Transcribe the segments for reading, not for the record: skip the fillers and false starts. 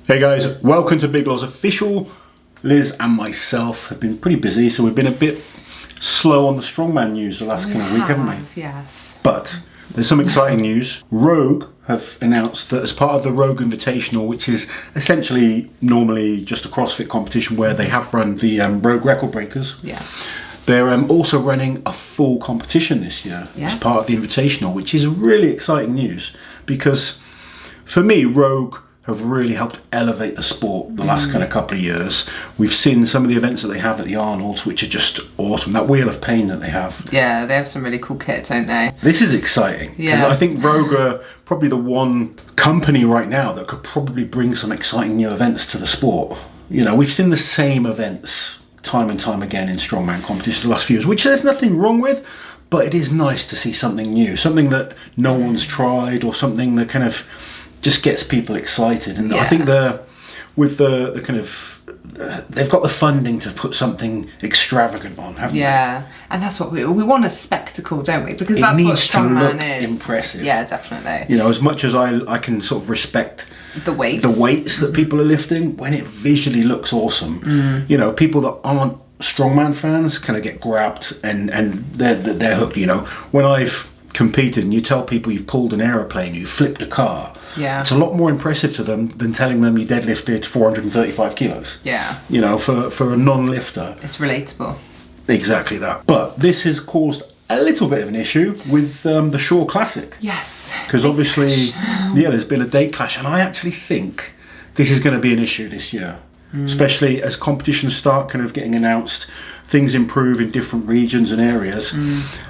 Hey guys, welcome to Big Law's Official. Liz and myself have been pretty busy, so we've been a bit slow on the Strongman news the last kind of week, haven't we? Yes. But there's some exciting news. RAW have announced that as part of the RAW Invitational, which is essentially normally just a CrossFit competition where they have run the RAW record breakers. Yeah. They're also running a full competition this year as part of the Invitational, which is really exciting news because for me, RAW have really helped elevate the sport the last kind of couple of years. We've seen some of the events that they have at the Arnold's, which are just awesome. That Wheel of Pain that they have. Yeah, they have some really cool kit, don't they? This is exciting. Because I think RAW are probably the one company right now that could probably bring some exciting new events to the sport. You know, we've seen the same events time and time again in strongman competitions the last few years, which there's nothing wrong with, but it is nice to see something new, something that no one's tried, or something that kind of just gets people excited. And I think with the kind of they've got the funding to put something extravagant on, haven't they? Yeah, and that's what we want, a spectacle, don't we? Because that's what strongman is. Impressive. Yeah, definitely. You know, as much as I can sort of respect the weights that people are lifting, when it visually looks awesome, you know, people that aren't strongman fans kind of get grabbed and they're hooked. You know, when I've competed and you tell people you've pulled an aeroplane, you flipped a car, it's a lot more impressive to them than telling them you deadlifted 435 kilos. Yeah. You know, for a non-lifter. It's relatable. Exactly that. But this has caused a little bit of an issue with the Shore Classic. Yes. Because obviously, there's been a date clash, and I actually think this is going to be an issue this year. Especially as competitions start kind of getting announced, things improve in different regions and areas.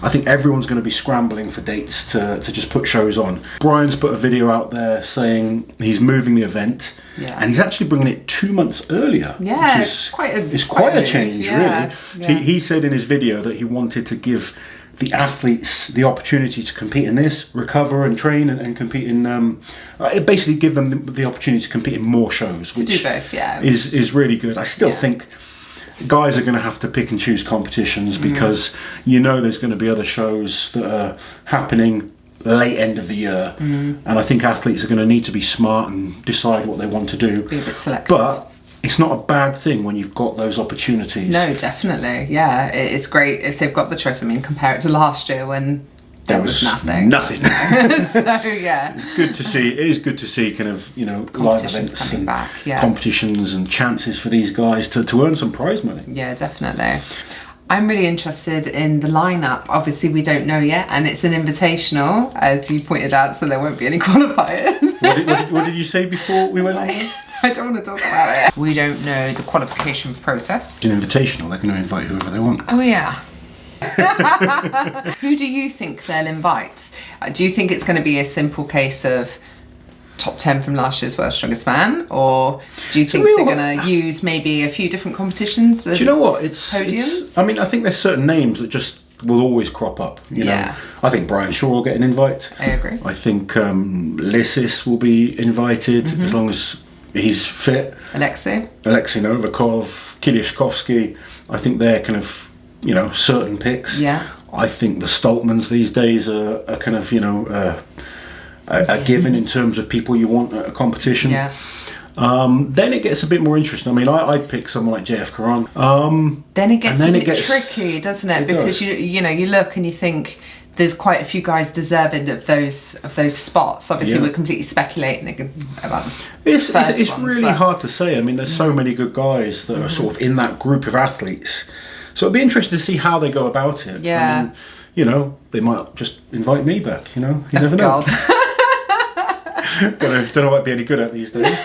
I think everyone's going to be scrambling for dates to just put shows on. Brian's put a video out there saying he's moving the event, and he's actually bringing it 2 months earlier. Yeah, which is quite a change, really. Yeah. He said in his video that he wanted to give the athletes the opportunity to compete in this, recover and train and compete in, basically give them the opportunity to compete in more shows, which to do both, is really good. I still think guys are going to have to pick and choose competitions because you know there's going to be other shows that are happening late end of the year, and I think athletes are going to need to be smart and decide what they want to do. Be a bit selective. But it's not a bad thing when you've got those opportunities. No, definitely. Yeah, it's great if they've got the choice. I mean, compare it to last year when there was nothing. So yeah, it's good to see. It is good to see kind of, you know, live events coming back, competitions and chances for these guys to earn some prize money. Yeah, definitely. I'm really interested in the lineup. Obviously, we don't know yet, and it's an invitational, as you pointed out, so there won't be any qualifiers. What did you say before we went on? I don't want to talk about it. We don't know the qualification process. It's an invitational. They're going to invite whoever they want. Oh yeah. Who do you think they'll invite? Do you think it's going to be a simple case of top 10 from last year's World's Strongest Man, or do you think they're going to use maybe a few different competitions? Do you know what? Podiums? I mean, I think there's certain names that just will always crop up. You know, I think Brian Shaw will get an invite. I agree. I think Lysis will be invited as long as he's fit. Alexei Novikov, Kiliashkovsky. I think they're kind of, you know, certain picks. Yeah. I think the Stoltmans these days are kind of, you know, a given in terms of people you want at a competition. Yeah. Then it gets a bit more interesting. I mean, I'd pick someone like JF Karan. Then it gets a bit tricky, doesn't it? Because you know, you look and you think there's quite a few guys deserving of those spots. Obviously, we're completely speculating about It's really hard to say. I mean, there's so many good guys that are sort of in that group of athletes. So it'd be interesting to see how they go about it. Yeah. I mean, you know, they might just invite me back. You know, you never know. Don't know what I'd be any good at these days.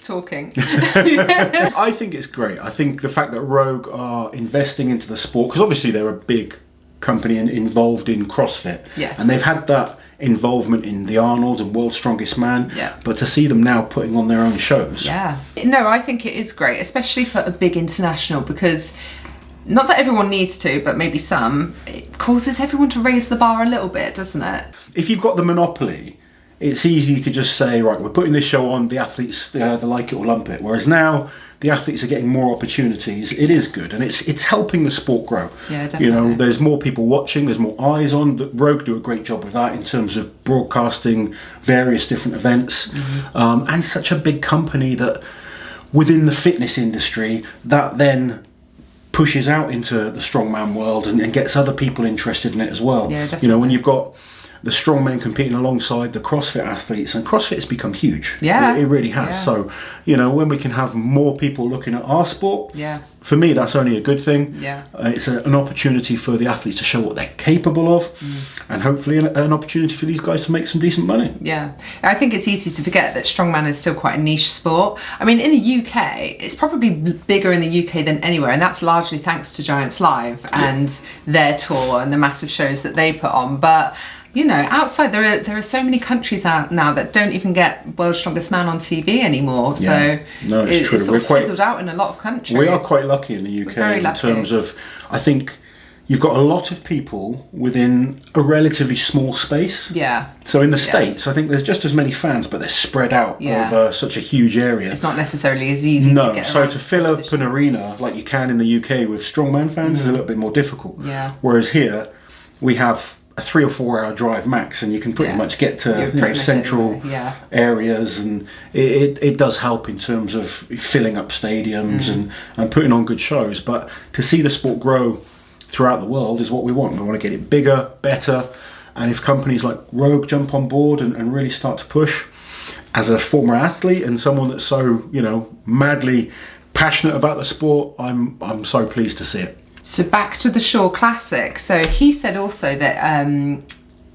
Talking. I think it's great. I think the fact that RAW are investing into the sport, because obviously they're a big company involved in CrossFit. Yes. And they've had that involvement in the Arnold and World's Strongest Man. Yeah. But to see them now putting on their own shows. Yeah. No, I think it is great, especially for a big international, because not that everyone needs to, but maybe some, it causes everyone to raise the bar a little bit, doesn't it? If you've got the monopoly, it's easy to just say, right, we're putting this show on, the athletes, they like it or lump it. Whereas now, the athletes are getting more opportunities. It is good, and it's helping the sport grow. Yeah, definitely. You know, there's more people watching, there's more eyes on. Rogue do a great job with that in terms of broadcasting various different events. And such a big company that within the fitness industry, that then pushes out into the strongman world and gets other people interested in it as well. Yeah, definitely. You know, when you've got the strongmen competing alongside the CrossFit athletes, and CrossFit has become huge. Yeah, it really has. Yeah. So, you know, when we can have more people looking at our sport, for me, that's only a good thing. Yeah, it's an opportunity for the athletes to show what they're capable of, and hopefully an opportunity for these guys to make some decent money. Yeah, I think it's easy to forget that strongman is still quite a niche sport. I mean, in the UK, it's probably bigger in the UK than anywhere, and that's largely thanks to Giants Live and their tour and the massive shows that they put on. But you know, outside there are so many countries out now that don't even get World's Strongest Man on TV anymore. Yeah. So no, it's true. It's sort of fizzled out in a lot of countries. We are quite lucky in the UK in terms of, I think you've got a lot of people within a relatively small space. Yeah. So in the States, I think there's just as many fans, but they're spread out over such a huge area. It's not necessarily as easy to get so around to fill up an arena like you can in the UK with strongman fans is a little bit more difficult. Yeah. Whereas here, we have a 3 or 4 hour drive max, and you can pretty much get to central areas, and it does help in terms of filling up stadiums and putting on good shows. But to see the sport grow throughout the world is what we want. We want to get it bigger, better, and if companies like Rogue jump on board and really start to push, as a former athlete and someone that's so, you know, madly passionate about the sport, I'm so pleased to see it. So back to the Shaw Classic. So he said also that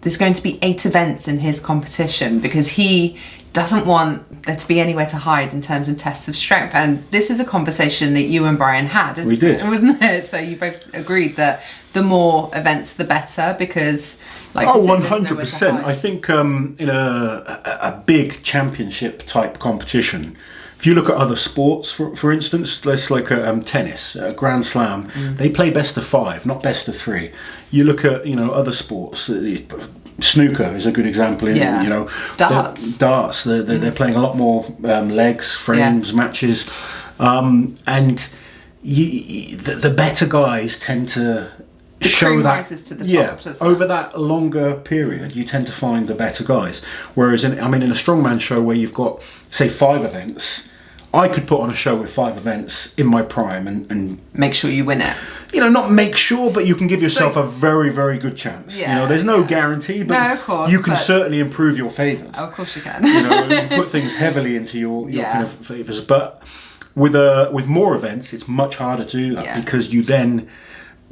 there's going to be 8 events in his competition because he doesn't want there to be anywhere to hide in terms of tests of strength. And this is a conversation that you and Brian had, wasn't it? So you both agreed that the more events, the better, because like 100%. I think in a big championship type competition, if you look at other sports, for instance, let's like tennis, a Grand Slam, they play best of 5, not best of 3. You look at, you know, other sports, snooker is a good example. You know, darts. They're playing a lot more legs, frames, matches, and the better guys tend to show that to the top, over that longer period. You tend to find the better guys. Whereas in a strongman show where you've got, say, 5 events, I could put on a show with 5 events in my prime and make sure you win it. You know, not make sure, but you can give yourself a very, very good chance. You know, there's no guarantee, but no, of course, you can certainly improve your favours. Of course you can. You know, you put things heavily into your kind of favours. But with more events, it's much harder to do that because you then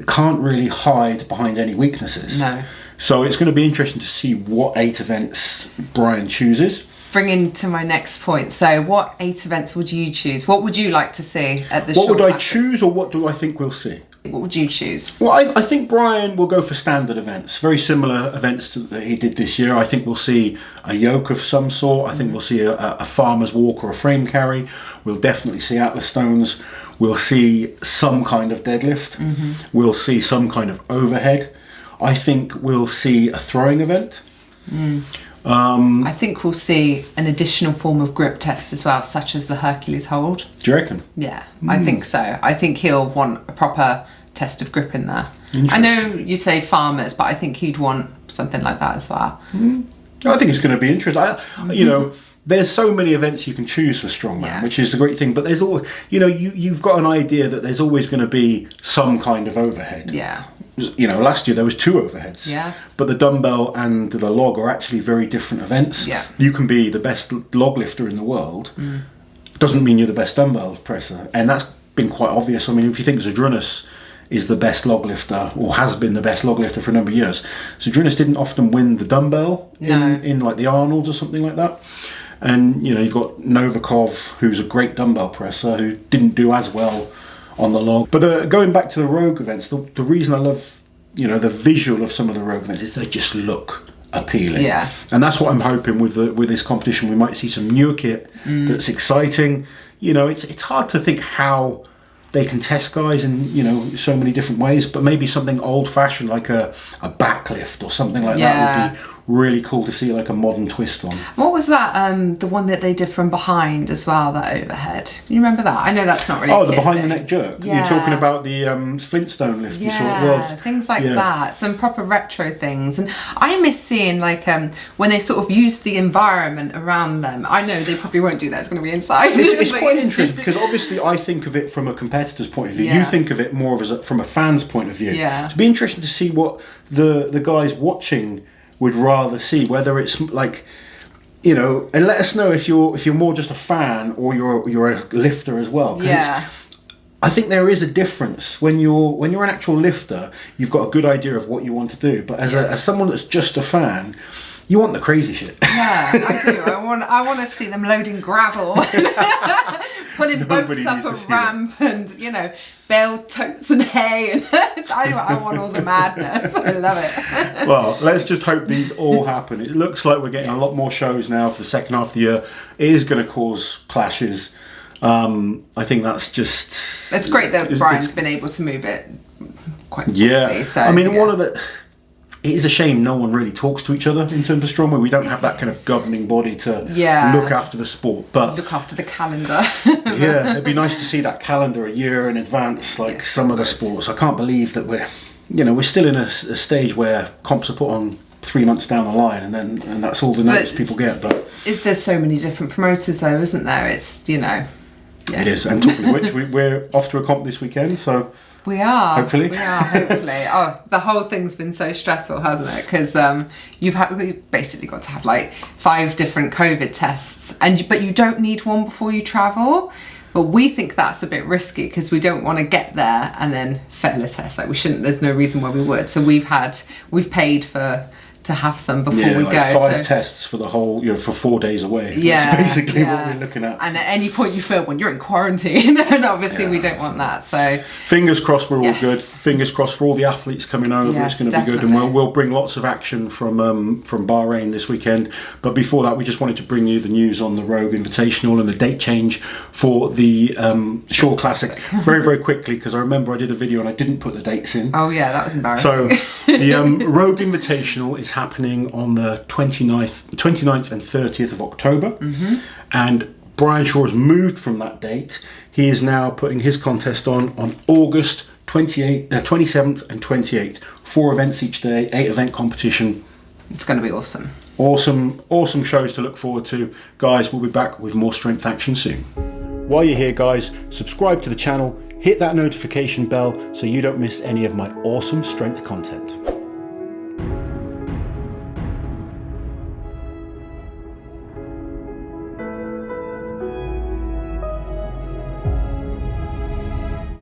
can't really hide behind any weaknesses. No. So it's going to be interesting to see what 8 events Brian chooses. Bringing to my next point. So what 8 events would you choose? What would you like to see at the Shaw What would I Classic? choose, or what do I think we'll see? What would you choose? Well, I think Brian will go for standard events, very similar events that he did this year. I think we'll see a yoke of some sort. I think we'll see a farmer's walk or a frame carry. We'll definitely see Atlas stones. We'll see some kind of deadlift. We'll see some kind of overhead. I think we'll see a throwing event. I think we'll see an additional form of grip test as well, such as the Hercules hold. Do you reckon? Yeah, I think so. I think he'll want a proper test of grip in there. I know you say farmers, but I think he'd want something like that as well. I think it's going to be interesting. You know, there's so many events you can choose for strongman, which is the great thing. But there's always, you know, you've got an idea that there's always going to be some kind of overhead. Yeah. You know, last year there was 2 overheads. Yeah. But the dumbbell and the log are actually very different events. Yeah. You can be the best log lifter in the world. Doesn't mean you're the best dumbbell presser, and that's been quite obvious. I mean, if you think Zadrunas is the best log lifter, or has been the best log lifter for a number of years, Zadrunas didn't often win the dumbbell in like the Arnold's or something like that. And you know, you've got Novikov, who's a great dumbbell presser, who didn't do as well on the log. But going back to the Rogue events, the reason I love, you know, the visual of some of the Rogue events is they just look appealing. Yeah. And that's what I'm hoping with this competition. We might see some newer kit that's exciting. You know, it's hard to think how they can test guys in, you know, so many different ways, but maybe something old-fashioned like a backlift or something like that would be really cool to see like a modern twist on. What was that? The one that they did from behind as well, that overhead. You remember that? I know that's not really. Oh, the behind the neck jerk. Yeah. You're talking about the Flintstone lift. You saw it was. Things like that. Some proper retro things, and I miss seeing like when they sort of use the environment around them. I know they probably won't do that. It's going to be inside. It's quite interesting because obviously I think of it from a competitor's point of view. You think of it more of from a fan's point of view. Yeah. It'd be interesting to see what the guys watching would rather see, whether it's like, you know, and let us know if you're more just a fan or you're a lifter as well. Yeah. I think there is a difference when you're an actual lifter. You've got a good idea of what you want to do, but as someone that's just a fan, you want the crazy shit. Yeah, I do. I want to see them loading gravel, pulling boats up a ramp, and you know, bale totes and hay, and I want all the madness. I love it. Well, let's just hope these all happen. It looks like we're getting a lot more shows now for the second half of the year. It is going to cause clashes. I think that's just. It's great that Brian's been able to move it quite quickly. Yeah, so, I mean, one of the. It is a shame no one really talks to each other in terms of Strongman. We don't have that kind of governing body to look after the sport. But look after the calendar. Yeah, it'd be nice to see that calendar a year in advance, like some of the sports. I can't believe that we're still in a stage where comps are put on 3 months down the line, and that's all the notice people get. But there's so many different promoters, though, isn't there? It's Yeah. It is. And talking of which, we're off to a comp this weekend, so. We are. Hopefully. Oh, the whole thing's been so stressful, hasn't it? Because we've basically got to have like 5 different COVID tests, but you don't need one before you travel. But we think that's a bit risky because we don't want to get there and then fail a test. Like we shouldn't. There's no reason why we would. So we've paid to have some before we go. 5 tests for the whole, for 4 days away. Yeah, that's basically what we're looking at. And at any point you feel when you're in quarantine, and obviously we don't want that. So fingers crossed we're all good. Fingers crossed for all the athletes coming over. Yes, it's going to be good, and we'll bring lots of action from Bahrain this weekend. But before that, we just wanted to bring you the news on the RAW Invitational and the date change for the Shore Classic very, very quickly, because I remember I did a video and I didn't put the dates in. Oh yeah, that was embarrassing. So the RAW Invitational is happening on the 29th and 30th of October, and Brian Shaw has moved from that date. He is now putting his contest on August 27th and 28th. 4 events each day, 8 event competition. It's going to be awesome. Awesome shows to look forward to. Guys, we'll be back with more strength action soon. While you're here, guys, subscribe to the channel, hit that notification bell so you don't miss any of my awesome strength content.